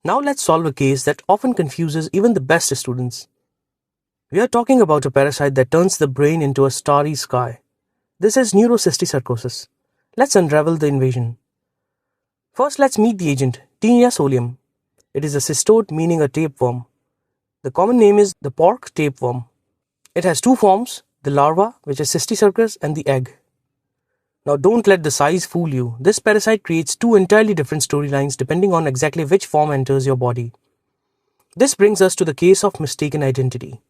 Now let's solve a case that often confuses even the best students. We are talking about a parasite that turns the brain into a starry sky. This is Neurocysticercosis. Let's unravel the invasion. First, let's meet the agent, Taenia solium. It is a cystode, meaning a tapeworm. The common name is the pork tapeworm. It has two forms, the larva, which is Cysticercosis, and the egg. Now don't let the size fool you. This parasite creates two entirely different storylines depending on exactly which form enters your body. This brings us to the case of mistaken identity.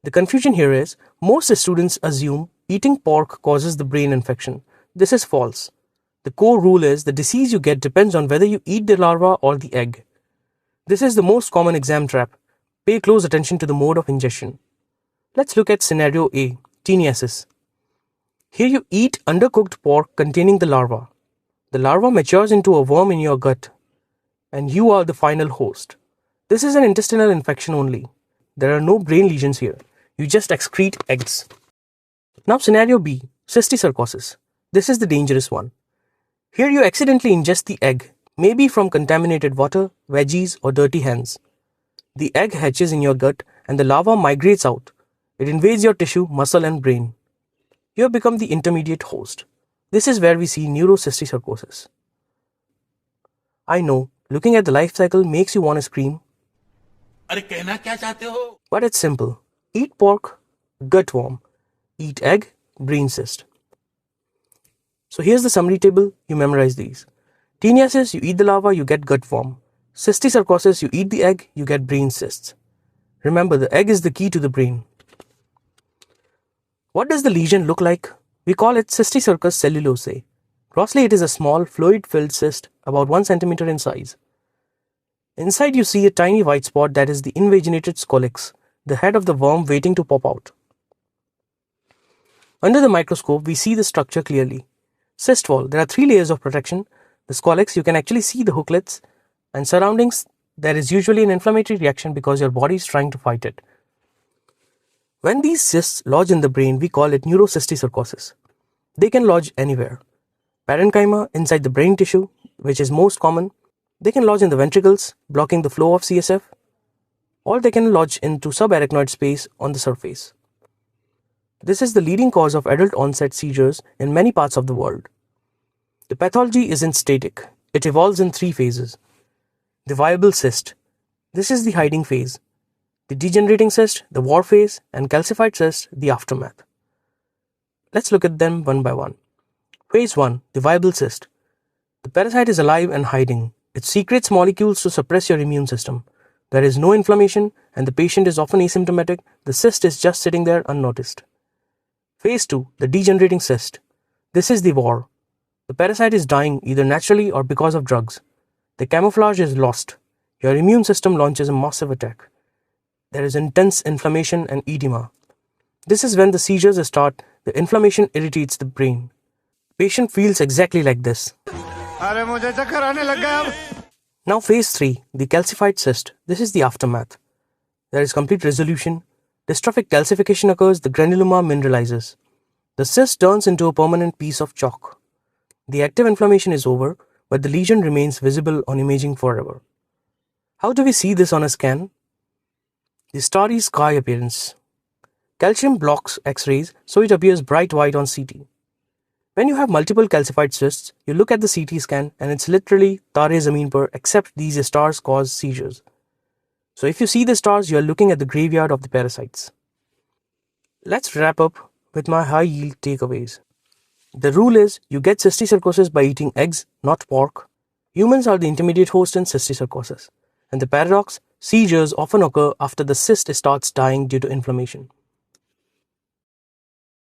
The confusion here is, most students assume eating pork causes the brain infection. This is false. The core rule is the disease you get depends on whether you eat the larva or the egg. This is the most common exam trap. Pay close attention to the mode of ingestion. Let's look at scenario A, Taeniasis. Here you eat undercooked pork containing the larva. The larva matures into a worm in your gut, and you are the final host. This is an intestinal infection only. There are no brain lesions here. You just excrete eggs. Now scenario B, Cysticercosis. This is the dangerous one. Here you accidentally ingest the egg, maybe from contaminated water, veggies, or dirty hands. The egg hatches in your gut and the larva migrates out. It invades your tissue, muscle, and brain. You have become the intermediate host. This is where we see Neurocysticercosis. I know, looking at the life cycle makes you want to scream. But it's simple. Eat pork, gut worm. Eat egg, brain cyst. So here's the summary table, you memorize these. Taeniasis, you eat the larva, you get gut worm. Cysticercosis, you eat the egg, you get brain cysts. Remember, the egg is the key to the brain. What does the lesion look like? We call it Cysticercosis cellulosae. Grossly, it is a small, fluid-filled cyst about 1 cm in size. Inside you see a tiny white spot that is the invaginated scolex, the head of the worm waiting to pop out. Under the microscope, we see the structure clearly. Cyst wall, there are 3 layers of protection. The scolex, you can actually see the hooklets, and surroundings, there is usually an inflammatory reaction because your body is trying to fight it. When these cysts lodge in the brain, we call it Neurocysticercosis. They can lodge anywhere. Parenchyma, inside the brain tissue, which is most common. They can lodge in the ventricles, blocking the flow of CSF. Or they can lodge into subarachnoid space on the surface. This is the leading cause of adult onset seizures in many parts of the world. The pathology isn't static. It evolves in 3 phases. The viable cyst. This is the hiding phase. The degenerating cyst, the war phase, and calcified cyst, the aftermath. Let's look at them one by one. Phase 1, the viable cyst. The parasite is alive and hiding. It secretes molecules to suppress your immune system. There is no inflammation and the patient is often asymptomatic. The cyst is just sitting there unnoticed. Phase 2, the degenerating cyst. This is the war. The parasite is dying either naturally or because of drugs. The camouflage is lost. Your immune system launches a massive attack. There is intense inflammation and edema. This is when the seizures start. The inflammation irritates the brain. Patient feels exactly like this. Now phase 3, the calcified cyst. This is the aftermath. There is complete resolution. Dystrophic calcification occurs, the granuloma mineralizes. The cyst turns into a permanent piece of chalk. The active inflammation is over, but the lesion remains visible on imaging forever. How do we see this on a scan? The starry sky appearance. Calcium blocks X-rays, so it appears bright white on CT. When you have multiple calcified cysts, you look at the CT scan and it's literally tare zameen par, except these stars cause seizures. So if you see the stars, you are looking at the graveyard of the parasites. Let's wrap up with my high-yield takeaways. The rule is, you get cysticercosis by eating eggs, not pork. Humans are the intermediate host in cysticercosis. And the paradox, seizures often occur after the cyst starts dying due to inflammation.